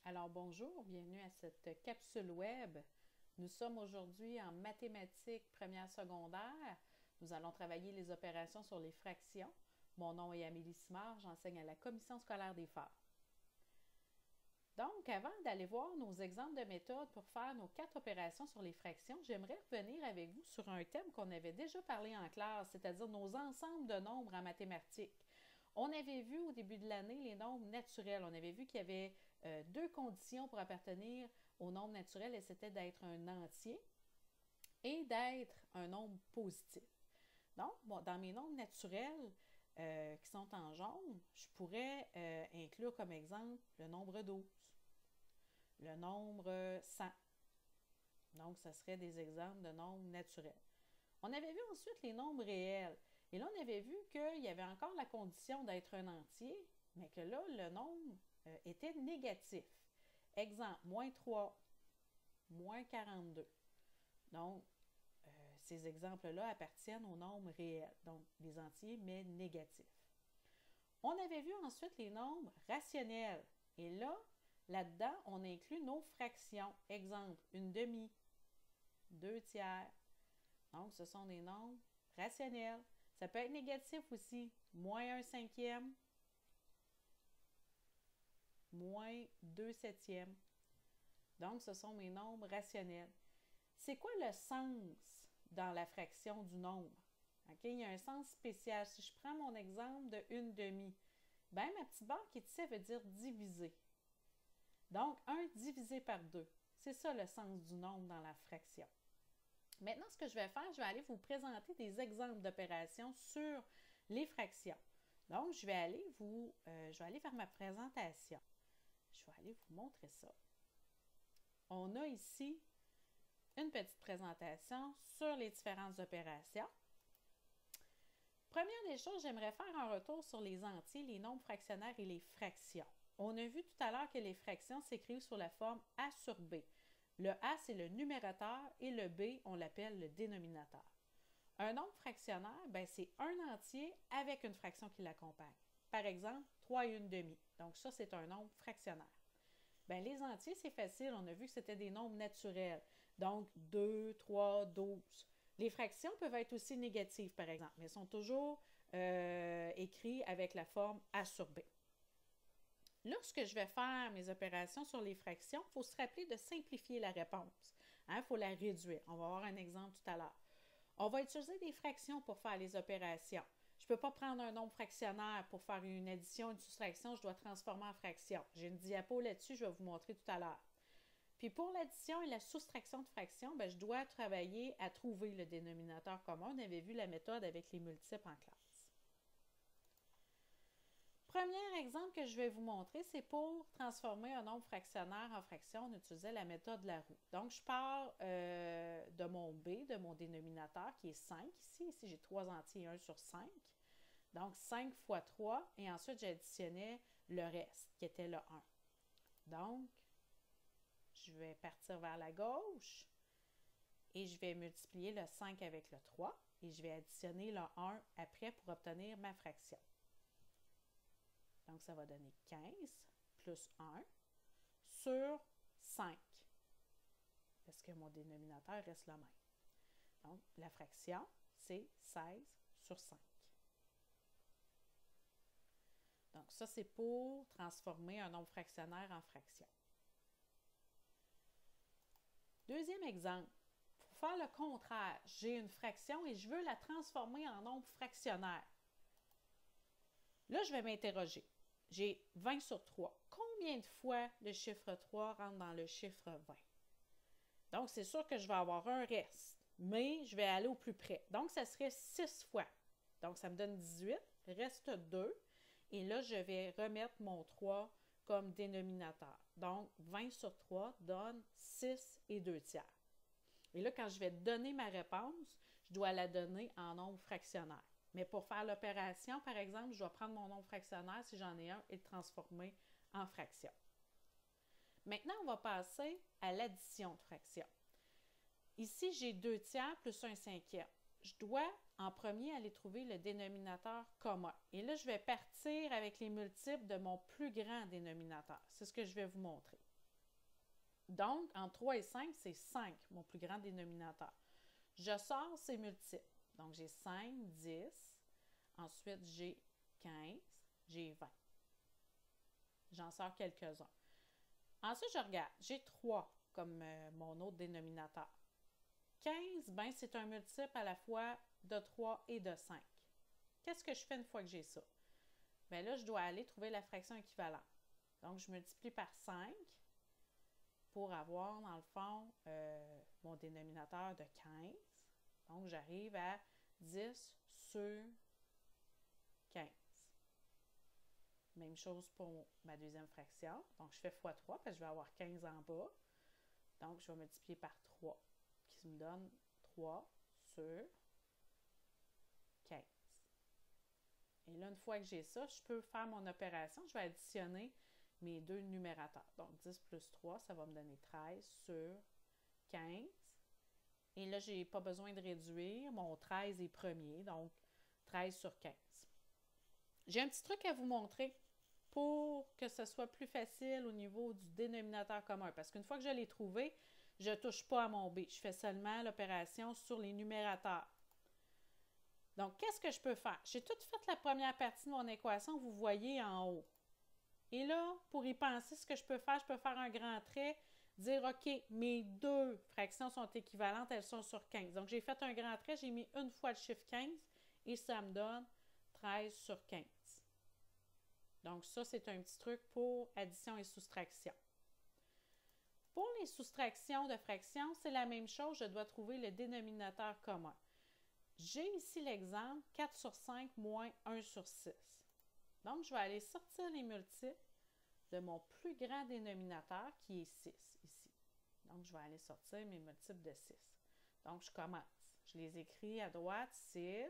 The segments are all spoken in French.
Alors bonjour, bienvenue à cette capsule web. Nous sommes aujourd'hui en mathématiques première secondaire. Nous allons travailler les opérations sur les fractions. Mon nom est Amélie Simard, j'enseigne à la Commission scolaire des Phares. Donc, avant d'aller voir nos exemples de méthode pour faire nos 4 opérations sur les fractions, j'aimerais revenir avec vous sur un thème qu'on avait déjà parlé en classe, c'est-à-dire nos ensembles de nombres en mathématiques. On avait vu au début de l'année les nombres naturels. On avait vu qu'il y avait deux conditions pour appartenir au nombre naturel, et c'était d'être un entier et d'être un nombre positif. Donc, dans mes nombres naturels qui sont en jaune, je pourrais inclure comme exemple le nombre 12, le nombre 100. Donc, ce serait des exemples de nombres naturels. On avait vu ensuite les nombres réels. Et là, on avait vu qu'il y avait encore la condition d'être un entier, mais que là, le nombre était négatif. Exemple, moins 3, moins 42. Donc, ces exemples-là appartiennent aux nombres réels, donc des entiers, mais négatifs. On avait vu ensuite les nombres rationnels. Et là, là-dedans, on inclut nos fractions. Exemple, une demi, 2 tiers. Donc, ce sont des nombres rationnels. Ça peut être négatif aussi. Moins 1 cinquième, moins 2 septièmes. Donc, ce sont mes nombres rationnels. C'est quoi le sens dans la fraction du nombre? Okay? Il y a un sens spécial. Si je prends mon exemple de une demi, ben ma petite barre qui est ici, elle veut dire diviser. Donc, 1 divisé par 2. C'est ça le sens du nombre dans la fraction. Maintenant, ce que je vais faire, je vais aller vous présenter des exemples d'opérations sur les fractions. Donc, je vais aller faire ma présentation. Je vais aller vous montrer ça. On a ici une petite présentation sur les différentes opérations. Première des choses, j'aimerais faire un retour sur les entiers, les nombres fractionnaires et les fractions. On a vu tout à l'heure que les fractions s'écrivent sous la forme A sur B. Le A, c'est le numérateur et le B, on l'appelle le dénominateur. Un nombre fractionnaire, c'est un entier avec une fraction qui l'accompagne. Par exemple, 3 et une demi. Donc ça, c'est un nombre fractionnaire. Les entiers, c'est facile. On a vu que c'était des nombres naturels. Donc 2, 3, 12. Les fractions peuvent être aussi négatives, par exemple, mais sont toujours écrits avec la forme A sur B. Lorsque je vais faire mes opérations sur les fractions, il faut se rappeler de simplifier la réponse. Il faut la réduire. On va voir un exemple tout à l'heure. On va utiliser des fractions pour faire les opérations. Je ne peux pas prendre un nombre fractionnaire pour faire une addition, une soustraction, je dois transformer en fraction. J'ai une diapo là-dessus, je vais vous montrer tout à l'heure. Puis pour l'addition et la soustraction de fractions, je dois travailler à trouver le dénominateur commun. On avait vu la méthode avec les multiples en classe. Premier exemple que je vais vous montrer, c'est pour transformer un nombre fractionnaire en fraction, on utilisait la méthode Laroux. Donc, je pars de mon B, de mon dénominateur, qui est 5 ici. Ici, j'ai 3 entiers, 1 sur 5. Donc, 5 fois 3, et ensuite, j'additionnais le reste, qui était le 1. Donc, je vais partir vers la gauche, et je vais multiplier le 5 avec le 3, et je vais additionner le 1 après pour obtenir ma fraction. Donc, ça va donner 15 plus 1 sur 5, parce que mon dénominateur reste le même. Donc, la fraction, c'est 16 sur 5. Donc, ça, c'est pour transformer un nombre fractionnaire en fraction. Deuxième exemple, pour faire le contraire, j'ai une fraction et je veux la transformer en nombre fractionnaire. Là, je vais m'interroger. J'ai 20 sur 3. Combien de fois le chiffre 3 rentre dans le chiffre 20? Donc, c'est sûr que je vais avoir un reste, mais je vais aller au plus près. Donc, ça serait 6 fois. Donc, ça me donne 18. Reste 2. Et là, je vais remettre mon 3 comme dénominateur. Donc, 20 sur 3 donne 6 et 2 tiers. Et là, quand je vais donner ma réponse, je dois la donner en nombre fractionnaire. Mais pour faire l'opération, par exemple, je dois prendre mon nombre fractionnaire, si j'en ai un, et le transformer en fraction. Maintenant, on va passer à l'addition de fractions. Ici, j'ai 2 tiers plus 1 cinquième. Je dois, en premier, aller trouver le dénominateur commun. Et là, je vais partir avec les multiples de mon plus grand dénominateur. C'est ce que je vais vous montrer. Donc, entre 3 et 5, c'est 5, mon plus grand dénominateur. Je sors ces multiples. Donc, j'ai 5, 10. Ensuite, j'ai 15, j'ai 20. J'en sors quelques-uns. Ensuite, je regarde. J'ai 3 comme mon autre dénominateur. 15, ben, c'est un multiple à la fois de 3 et de 5. Qu'est-ce que je fais une fois que j'ai ça? Bien là, je dois aller trouver la fraction équivalente. Donc, je multiplie par 5 pour avoir, dans le fond, mon dénominateur de 15. Donc, j'arrive à 10 sur 15. Même chose pour ma deuxième fraction. Donc, je fais x3 parce que je vais avoir 15 en bas. Donc, je vais multiplier par 3, qui me donne 3 sur 15. Et là, une fois que j'ai ça, je peux faire mon opération. Je vais additionner mes deux numérateurs. Donc, 10 plus 3, ça va me donner 13 sur 15. Et là, je n'ai pas besoin de réduire. Mon 13 est premier, donc 13 sur 15. J'ai un petit truc à vous montrer pour que ce soit plus facile au niveau du dénominateur commun. Parce qu'une fois que je l'ai trouvé, je ne touche pas à mon B. Je fais seulement l'opération sur les numérateurs. Donc, qu'est-ce que je peux faire? J'ai tout fait la première partie de mon équation, vous voyez en haut. Et là, pour y penser, ce que je peux faire un grand trait, dire, OK, mes deux fractions sont équivalentes, elles sont sur 15. Donc, j'ai fait un grand trait, j'ai mis une fois le chiffre 15 et ça me donne 13 sur 15. Donc, ça, c'est un petit truc pour addition et soustraction. Pour les soustractions de fractions, c'est la même chose, je dois trouver le dénominateur commun. J'ai ici l'exemple 4 sur 5 moins 1 sur 6. Donc, je vais aller sortir les multiples de mon plus grand dénominateur qui est 6 ici. Donc, je vais aller sortir mes multiples de 6. Donc, je commence. Je les écris à droite, 6.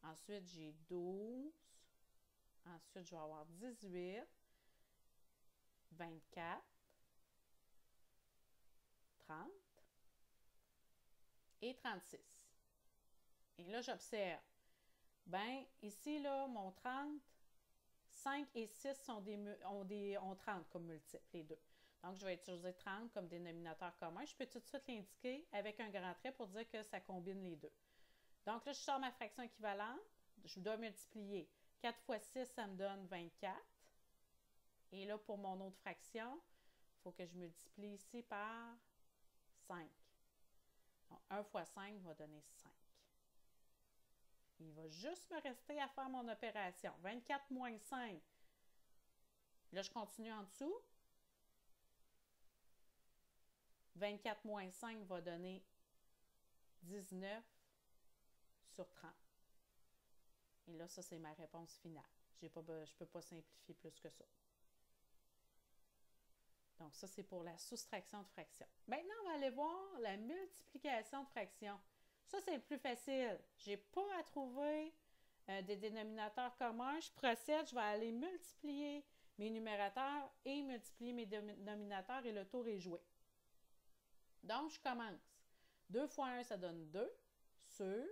Ensuite, j'ai 12. Ensuite, je vais avoir 18, 24, 30 et 36. Et là, j'observe. Bien, ici, là, mon 30, 5 et 6 ont 30 comme multiples, les deux. Donc, je vais utiliser 30 comme dénominateur commun. Je peux tout de suite l'indiquer avec un grand trait pour dire que ça combine les deux. Donc, là, je sors ma fraction équivalente. Je dois multiplier 4 fois 6, ça me donne 24. Et là, pour mon autre fraction, il faut que je multiplie ici par 5. Donc, 1 fois 5 va donner 5. Il va juste me rester à faire mon opération. 24 moins 5. Là, je continue en dessous. 24 moins 5 va donner 19 sur 30. Et là, ça, c'est ma réponse finale. Je ne peux pas simplifier plus que ça. Donc, ça, c'est pour la soustraction de fractions. Maintenant, on va aller voir la multiplication de fractions. Ça, c'est le plus facile. Je n'ai pas à trouver des dénominateurs communs. Je procède, je vais aller multiplier mes numérateurs et multiplier mes dénominateurs et le tour est joué. Donc, je commence. 2 fois 1, ça donne 2 sur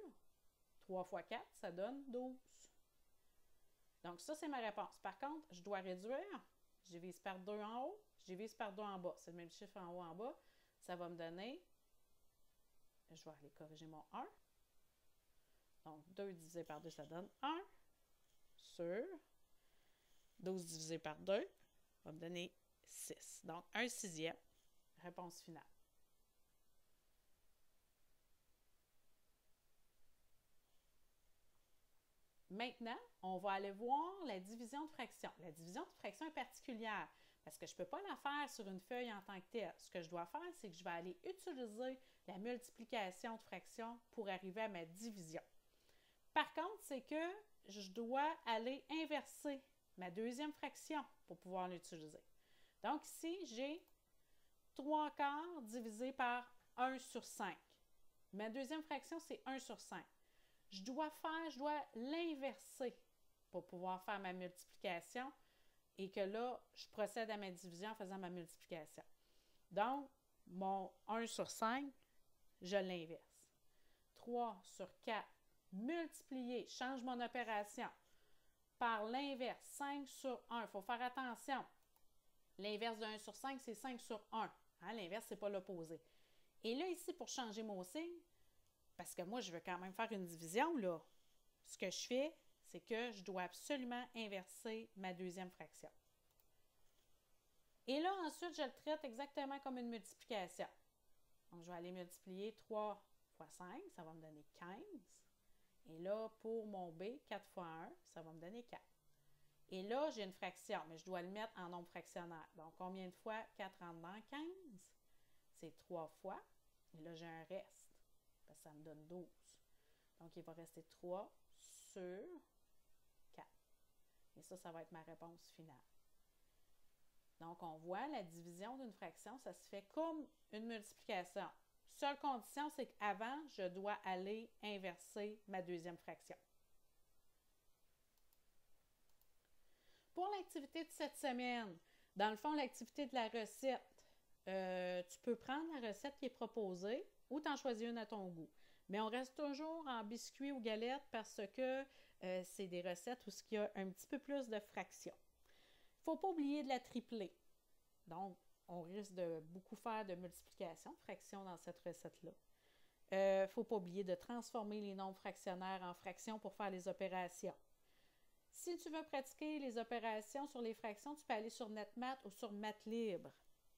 3 fois 4, ça donne 12. Donc, ça, c'est ma réponse. Par contre, je dois réduire. Je divise par 2 en haut, je divise par 2 en bas. C'est le même chiffre en haut, en bas. Ça va me donner, je vais aller corriger mon 1. Donc, 2 divisé par 2, ça donne 1 sur 12 divisé par 2, va me donner 6. Donc, 1 sixième, réponse finale. Maintenant, on va aller voir la division de fraction. La division de fraction est particulière parce que je ne peux pas la faire sur une feuille en tant que telle. Ce que je dois faire, c'est que je vais aller utiliser la multiplication de fractions pour arriver à ma division. Par contre, c'est que je dois aller inverser ma deuxième fraction pour pouvoir l'utiliser. Donc ici, j'ai 3 quarts divisé par 1 sur 5. Ma deuxième fraction, c'est 1 sur 5. Je dois l'inverser pour pouvoir faire ma multiplication et que là, je procède à ma division en faisant ma multiplication. Donc, mon 1 sur 5, je l'inverse. 3 sur 4, multiplié, je change mon opération par l'inverse, 5 sur 1. Il faut faire attention. L'inverse de 1 sur 5, c'est 5 sur 1. Hein, l'inverse, c'est pas l'opposé. Et là, ici, pour changer mon signe, parce que moi, je veux quand même faire une division, là, ce que je fais, c'est que je dois absolument inverser ma deuxième fraction. Et là, ensuite, je le traite exactement comme une multiplication. Donc, je vais aller multiplier 3 fois 5, ça va me donner 15. Et là, pour mon B, 4 fois 1, ça va me donner 4. Et là, j'ai une fraction, mais je dois le mettre en nombre fractionnaire. Donc, combien de fois 4 rentre dans 15? C'est 3 fois. Et là, j'ai un reste, parce que ça me donne 12. Donc, il va rester 3 sur 4. Et ça va être ma réponse finale. Donc, on voit la division d'une fraction, ça se fait comme une multiplication. Seule condition, c'est qu'avant, je dois aller inverser ma deuxième fraction. Pour l'activité de cette semaine, dans le fond, l'activité de la recette, tu peux prendre la recette qui est proposée ou t'en choisir une à ton goût. Mais on reste toujours en biscuits ou galettes parce que c'est des recettes où il y a un petit peu plus de fractions. Il ne faut pas oublier de la tripler. Donc, on risque de beaucoup faire de multiplication, de fractions dans cette recette-là. Il ne faut pas oublier de transformer les nombres fractionnaires en fractions pour faire les opérations. Si tu veux pratiquer les opérations sur les fractions, tu peux aller sur NetMath ou sur MathLibre.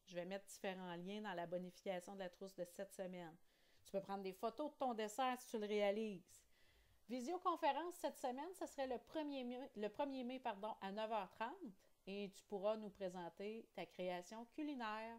Je vais mettre différents liens dans la bonification de la trousse de cette semaine. Tu peux prendre des photos de ton dessert si tu le réalises. Visioconférence cette semaine, ce serait le 1er mai à 9h30 et tu pourras nous présenter ta création culinaire.